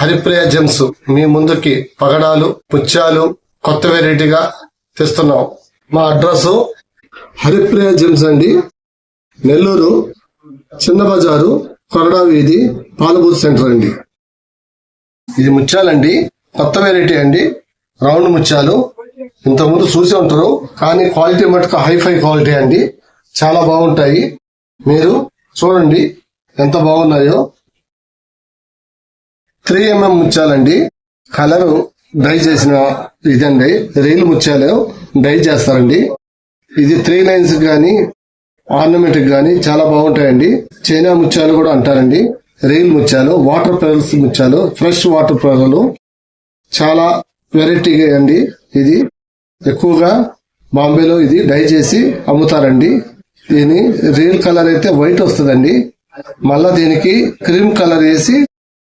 Haripriya Gems మీ ముందుకి పగడాలు ముత్యాలు కొత్త వెరైటీగా తెస్తున్నాం. మా అడ్రస్ హరిప్రియ జెమ్స్ అండి, నెల్లూరు చిన్న బజారు, కొరడా వీధి, పాలబూత్ సెంటర్ అండి. ఇది ముత్యాలండి, కొత్త వెరైటీ అండి. రౌండ్ ముత్యాలు ఇంతకుముందు చూసి ఉంటారు, కానీ క్వాలిటీ మటుకు హైఫై క్వాలిటీ అండి. చాలా బాగుంటాయి, మీరు చూడండి ఎంత బాగున్నాయో. 3mm ముత్యాలండి, కలర్ డై చేసిన ఇదండి. రీల్ ముత్యాలు డై చేస్తారండి. ఇది 3 లైన్స్ గానీ ఆర్నమెంట్ గానీ చాలా బాగుంటాయండి. చైనా ముత్యాలు కూడా అంటారండి. రీల్ ముత్యాలు, వాటర్ పెరల్స్ ముత్యాలు, ఫ్రెష్ వాటర్ పెరలు చాలా వెరైటీ అండి. ఇది ఎక్కువగా బాంబేలో ఇది డై చేసి అమ్ముతారండి. దీని రియల్ కలర్ అయితే వైట్ వస్తుందండి, మళ్ళా దీనికి క్రీమ్ కలర్ వేసి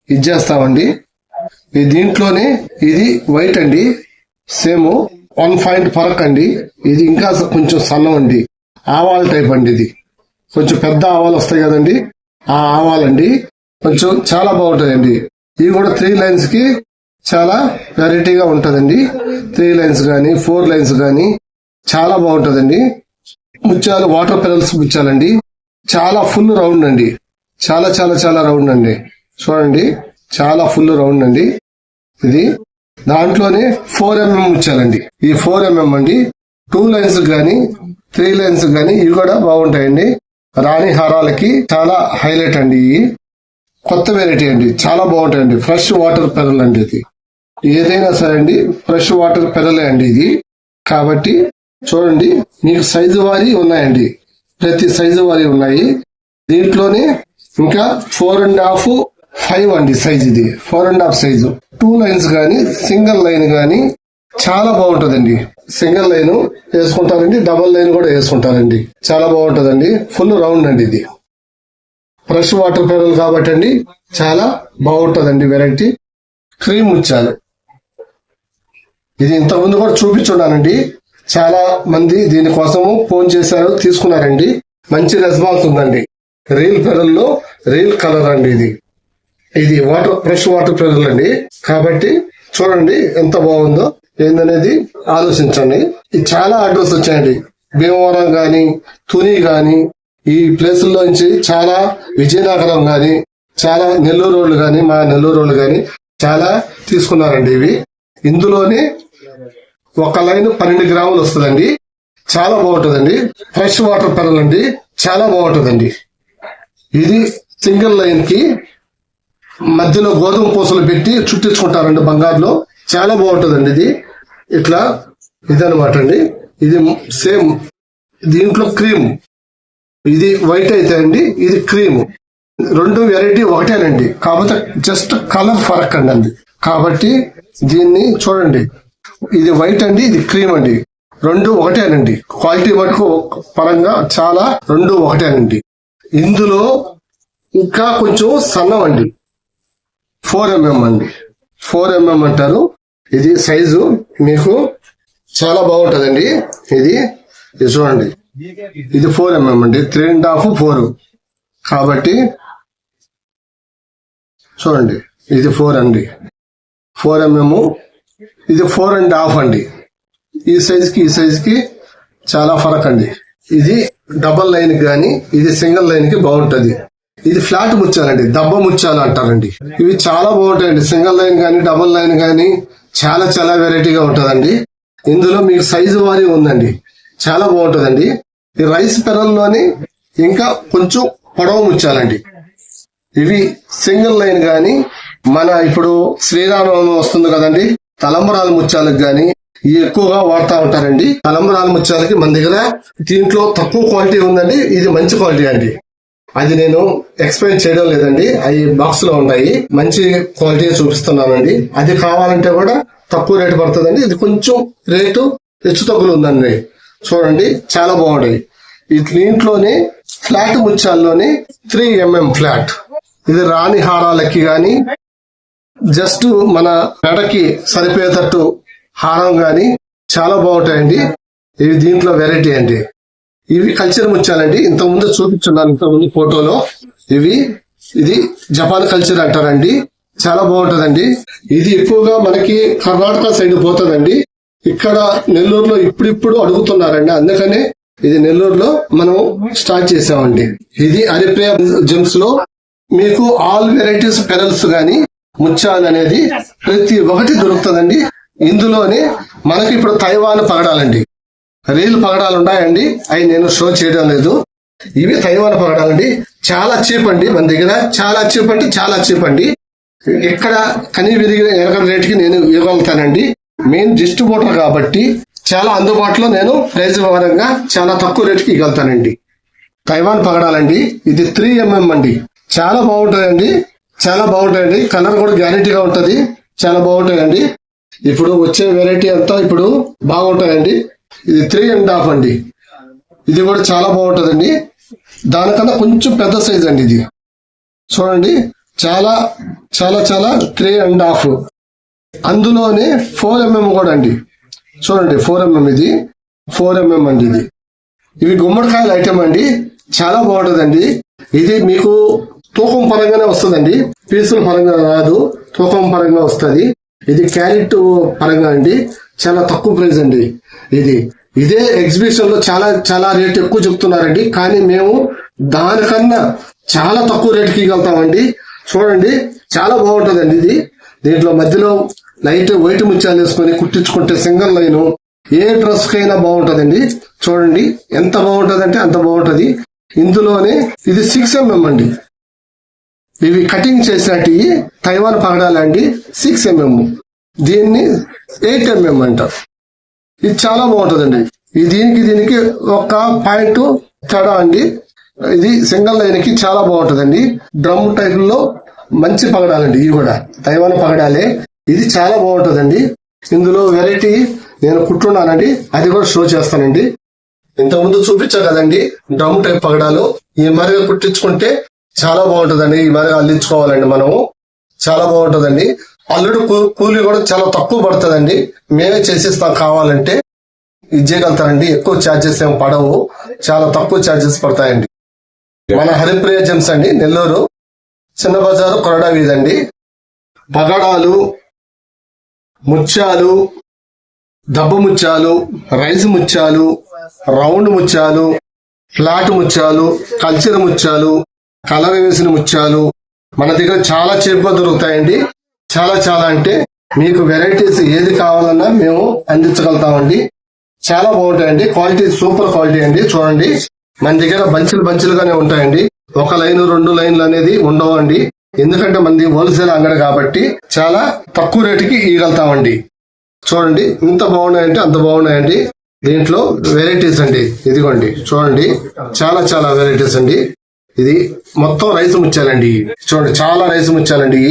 ఇచ్చేస్తామండి. దీంట్లోనే ఇది వైట్ అండి, సేమ్ 1 పాయింట్ ఫరక్ అండి. ఇది ఇంకా కొంచెం సన్నం అండి, ఆవాల టైప్ అండి. ఇది కొంచెం పెద్ద ఆవాలు వస్తాయి కదండి, ఆ ఆవాలండి. కొంచెం చాలా బాగుంటాయండి. ఇవి కూడా 3 లైన్స్ కి చాలా వెరైటీగా ఉంటదండి. 3 లైన్స్ గానీ 4 లైన్స్ గానీ చాలా బాగుంటదండి. ముత్యాలు వాటర్ పెరల్స్ ముత్యాలండి, చాలా ఫుల్ రౌండ్ అండి. చాలా చాలా చాలా రౌండ్ అండి. చూడండి చాలా ఫుల్ రౌండ్ అండి. ఇది దాంట్లోనే 4mm ముత్యాలండి. ఈ 4mm అండి. 2 లైన్స్ గానీ 3 లైన్స్ గానీ ఇవి కూడా బాగుంటాయండి. రాణి హారాలకి చాలా హైలైట్ అండి. ఇవి కొత్త వెరైటీ అండి, చాలా బాగుంటాయండి. ఫ్రెష్ వాటర్ పెరల్ అండి. ఇది ఏదైనా సరే అండి ఫ్రెష్ వాటర్ పెరలే అండి ఇది. కాబట్టి చూడండి, మీకు సైజు వారి ఉన్నాయండి, ప్రతి సైజు వారి ఉన్నాయి. దీంట్లోనే ఇంకా 4.5, 5 అండి సైజ్. ఇది 4.5 సైజు. 2 లైన్స్ గానీ సింగిల్ లైన్ గానీ చాలా బాగుంటదండి. సింగిల్ లైన్ వేసుకుంటారండి, డబుల్ లైన్ కూడా వేసుకుంటారండి. చాలా బాగుంటదండి. ఫుల్ రౌండ్ అండి. ఇది ఫ్రెష్ వాటర్ పెరల్ కాబట్టి అండి చాలా బాగుంటదండి వెరైటీ. క్రీమ్ ముత్యాలు ఇది ఇంతకుముందు కూడా చూపించున్నానండి. చాలా మంది దీనికోసము ఫోన్ చేశారు, తీసుకున్నారండి. మంచి రెస్పాన్స్ ఉందండి. రీల్ పెరల్లో రీల్ కలర్ అండి. ఇది వాటర్ ఫ్రెష్ వాటర్ పెరల్ అండి. కాబట్టి చూడండి ఎంత బాగుందో ఏందనేది ఆలోచించండి. ఇది చాలా ఆర్డర్స్ వచ్చాయండి. భీమవరం గాని తుని గాని ఈ ప్లేసుల్లో నుంచి చాలా, విజయనగరం గాని చాలా, నెల్లూరు రోడ్లు గాని మా నెల్లూరు రోడ్లు గాని చాలా తీసుకున్నారండి. ఇవి ఇందులోనే ఒక లైన్ 12 గ్రాములు వస్తుందండి. చాలా బాగుంటుందండి. ఫ్రెష్ వాటర్ పెరల్ అండి, చాలా బాగుంటుందండి. ఇది సింగిల్ లైన్ కి మధ్యలో గోధుమ పూసలు పెట్టి చుట్టించుకుంటారండి బంగారులో. చాలా బాగుంటుందండి. ఇది ఇట్లా ఇదనమాట అండి. ఇది సేమ్ దీంట్లో క్రీమ్, ఇది వైట్ అయితే అండి, ఇది క్రీమ్. 2 వెరైటీ ఒకటేనండి, కాకపోతే జస్ట్ కలర్ ఫరక్ అండి. కాబట్టి దీన్ని చూడండి, ఇది వైట్ అండి, ఇది క్రీమ్ అండి. 2 ఒకటేనండి. క్వాలిటీ మటుకు పరంగా చాలా 2 ఒకటేనండి. ఇందులో ఇంకా కొంచెం సన్నం అండి, 4mm అండి. 4mm అంటారు. ఇది సైజు మీకు చాలా బాగుంటదండి. ఇది చూడండి, ఇది 4mm అండి. 3.5, 4 కాబట్టి చూడండి, ఇది 4 అండి. 4mm, ఇది 4.5 అండి. ఈ సైజ్ కి చాలా ఫరక్ అండి. ఇది డబల్ లైన్ గాని ఇది సింగిల్ లైన్ కి బాగుంటది. ఇది ఫ్లాట్ ముత్యాలండి, దబ్బ ముత్యాలు అంటారండి. ఇవి చాలా బాగుంటాయండి. సింగిల్ లైన్ గాని డబల్ లైన్ గాని చాలా చాలా వెరైటీగా ఉంటదండి. ఇందులో మీకు సైజు వారి ఉందండి, చాలా బాగుంటదండి. ఈ రైస్ పెరల్లోని ఇంకా కొంచెం పొడవు ముత్యాలండి. ఇవి సింగిల్ లైన్ గాని మన ఇప్పుడు శ్రీరామనవమి వస్తుంది కదండి, తలంబరాల ముత్యాలకు గాని ఇవి ఎక్కువగా వాడుతూ ఉంటారండి. తలంబరాల ముత్యాలకి మన దగ్గర దీంట్లో తక్కువ క్వాలిటీ ఉందండి, ఇది మంచి క్వాలిటీ అండి. అది నేను ఎక్స్ప్లెయిన్ చేయడం లేదండి, అవి బాక్స్ లో ఉన్నాయి. మంచి క్వాలిటీ చూపిస్తున్నానండి. అది కావాలంటే కూడా తక్కువ రేటు పడుతుందండి. ఇది కొంచెం రేటు హెచ్చు తగ్గులు ఉందండి. చూడండి చాలా బాగుంటాయి. దీంట్లోనే ఫ్లాట్ ముత్యాల్లోనే 3mm ఫ్లాట్. ఇది రాణి హారాలకి గాని జస్ట్ మన మెడకి సరిపోయేటట్టు హారం గాని చాలా బాగుంటాయండి. ఇవి దీంట్లో వెరైటీ అండి. ఇవి కల్చర్ ముత్యాలండి. ఇంతకుముందు చూపించున్నాను, ఇంతకుముందు ఫోటోలో. ఇది జపాన్ కల్చర్ అంటారండి. చాలా బాగుంటదండి. ఇది ఎక్కువగా మనకి కర్ణాటక సైడ్ పోతుందండి. ఇక్కడ నెల్లూరులో ఇప్పుడిప్పుడు అడుగుతున్నారండి, అందుకనే ఇది నెల్లూరులో మనం స్టార్ట్ చేసామండి. ఇది హరిప్రియ జెమ్స్ లో మీకు ఆల్ వెరైటీస్ పెరల్స్ గాని ముత్యాలు అనేది ప్రతి ఒక్కటి దొరుకుతుందండి. ఇందులోనే మనకి ఇప్పుడు తైవాన్ పగడాలండి, రీల్ పగడాలు ఉన్నాయండి, అవి నేను షో చేయడం లేదు. ఇవి తైవాన్ పగడాలండి, చాలా చీప్ అండి మన దగ్గర, చాలా చీప్ అంటే చాలా చీప్ అండి. ఇక్కడ కనీ విరిగిన ఎరగల రేటుకి నేను ఇవ్వగలుగుతానండి. మెయిన్ డిస్ట్రిబ్యూటర్ కాబట్టి చాలా అందుబాటులో నేను ప్రైజ్ పరంగా చాలా తక్కువ రేటుకి ఇవ్వగలుగుతానండి. తైవాన్ పగడాలండి, ఇది 3mm అండి, చాలా బాగుంటాయండి, చాలా బాగుంటాయండి. కలర్ కూడా గ్యారెంటీగా ఉంటది, చాలా బాగుంటాయండి. ఇప్పుడు వచ్చే వెరైటీ అంతా ఇప్పుడు బాగుంటాయండి. ఇది 3.5 అండి, ఇది కూడా చాలా బాగుంటదండి. దానికన్నా కొంచెం పెద్ద సైజ్ అండి ఇది, చూడండి చాలా చాలా చాలా 3.5. అందులోనే 4mm కూడా అండి, చూడండి 4mm, ఇది 4mm అండి. ఇది ఇవి గుమ్మడికాయల ఐటమ్ అండి, చాలా బాగుంటదండి. ఇది మీకు తూకం పరంగానే వస్తుందండి, పీసుల పరంగా రాదు, తూకం పరంగా వస్తుంది. ఇది క్యారెట్ పరంగా అండి, చాలా తక్కువ ప్రైస్ అండి. ఇదే ఎగ్జిబిషన్ లో చాలా చాలా రేట్ ఎక్కువ చెప్తున్నారండి, కానీ మేము దానికన్నా చాలా తక్కువ రేటుకి ఇవ్వగలుగుతామండి. చూడండి చాలా బాగుంటదండి ఇది. దీంట్లో మధ్యలో లైట్ వైట్ ముత్యాలు వేసుకొని కుట్టించుకుంటే సింగిల్ లైన్ ఏ డ్రెస్ కైనా బాగుంటదండి. చూడండి ఎంత బాగుంటదంటే అంత బాగుంటది. ఇందులోనే ఇది 6mm అండి, ఇవి కటింగ్ చేసినట్టు తైవాన్ పగడాలండి, 6mm. దీన్ని 8mm అంటారు. ఇది చాలా బాగుంటదండి. దీనికి ఒక పాయింట్ తేడా అండి. ఇది సింగిల్ లైన్ కి చాలా బాగుంటదండి. డ్రమ్ టైప్ లో మంచి పగడాలండి, ఇవి కూడా తైవాన్ పగడాలే. ఇది చాలా బాగుంటదండి. ఇందులో వెరైటీ నేను కుట్టున్నానండి, అది కూడా షో చేస్తానండి. ఇంతకుముందు చూపించా కదండి డ్రమ్ టైప్ పగడాలు, ఈ మరిగా కుట్టించుకుంటే చాలా బాగుంటదండి. ఈ మరిగా అల్లించుకోవాలండి మనము, చాలా బాగుంటదండి. అల్లుడు కూలీ కూడా చాలా తక్కువ పడుతుందండి, మేమే చేసిస్తాం. కావాలంటే ఇది చేయగలుగుతారండి, ఎక్కువ ఛార్జెస్ ఏం పడవు, చాలా తక్కువ ఛార్జెస్ పడతాయండి. మన హరిప్రియ జెమ్స్ అండి, నెల్లూరు చిన్న బజారు కొరడా వీధండి. పగడాలు, ముత్యాలు, దబ్బ ముత్యాలు, రైస్ ముత్యాలు, రౌండ్ ముత్యాలు, ఫ్లాట్ ముత్యాలు, కల్చర్ ముత్యాలు, కలర్ వేసిన ముత్యాలు మన దగ్గర చాలా చీప్గా దొరుకుతాయండి. చాలా చాలా అంటే మీకు వెరైటీస్ ఏది కావాలన్నా మేము అందించగలుగుతామండి. చాలా బాగుంటాయండి, క్వాలిటీ సూపర్ క్వాలిటీ అండి. చూడండి మన దగ్గర బంచులుగానే ఉంటాయండి, ఒక లైన్ 2 లైన్లు అనేది ఉండవండి. ఎందుకంటే మనది హోల్సేల్ అంగడి కాబట్టి చాలా తక్కువ రేటుకి ఇవ్వగలుగుతామండి. చూడండి ఇంత బాగున్నాయంటే అంత బాగున్నాయండి. దీంట్లో వెరైటీస్ అండి, ఇదిగోండి చూడండి చాలా చాలా వెరైటీస్ అండి. ఇది మొత్తం రైస్ ముత్యాలండి, చూడండి చాలా రైస్ ముత్యాలండి.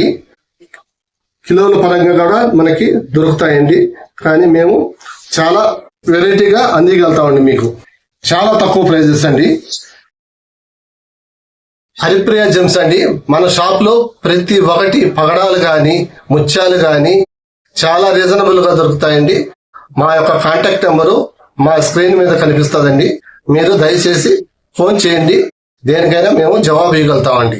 కిలోల పరంగా కూడా మనకి దొరుకుతాయండి, కానీ మేము చాలా వెరైటీగా అందిగలుగుతామండి. మీకు చాలా తక్కువ ప్రైజెస్ అండి. హరిప్రియ జెమ్స్ అండి, మన షాప్ లో ప్రతి ఒక్కటి పగడాలు గాని ముత్యాలు గాని చాలా రీజనబుల్ గా దొరుకుతాయండి. మా యొక్క కాంటాక్ట్ నెంబరు మా స్క్రీన్ మీద కనిపిస్తుందండి, మీరు దయచేసి ఫోన్ చేయండి, దేనికైనా మేము జవాబు ఇవ్వగలుగుతామండి.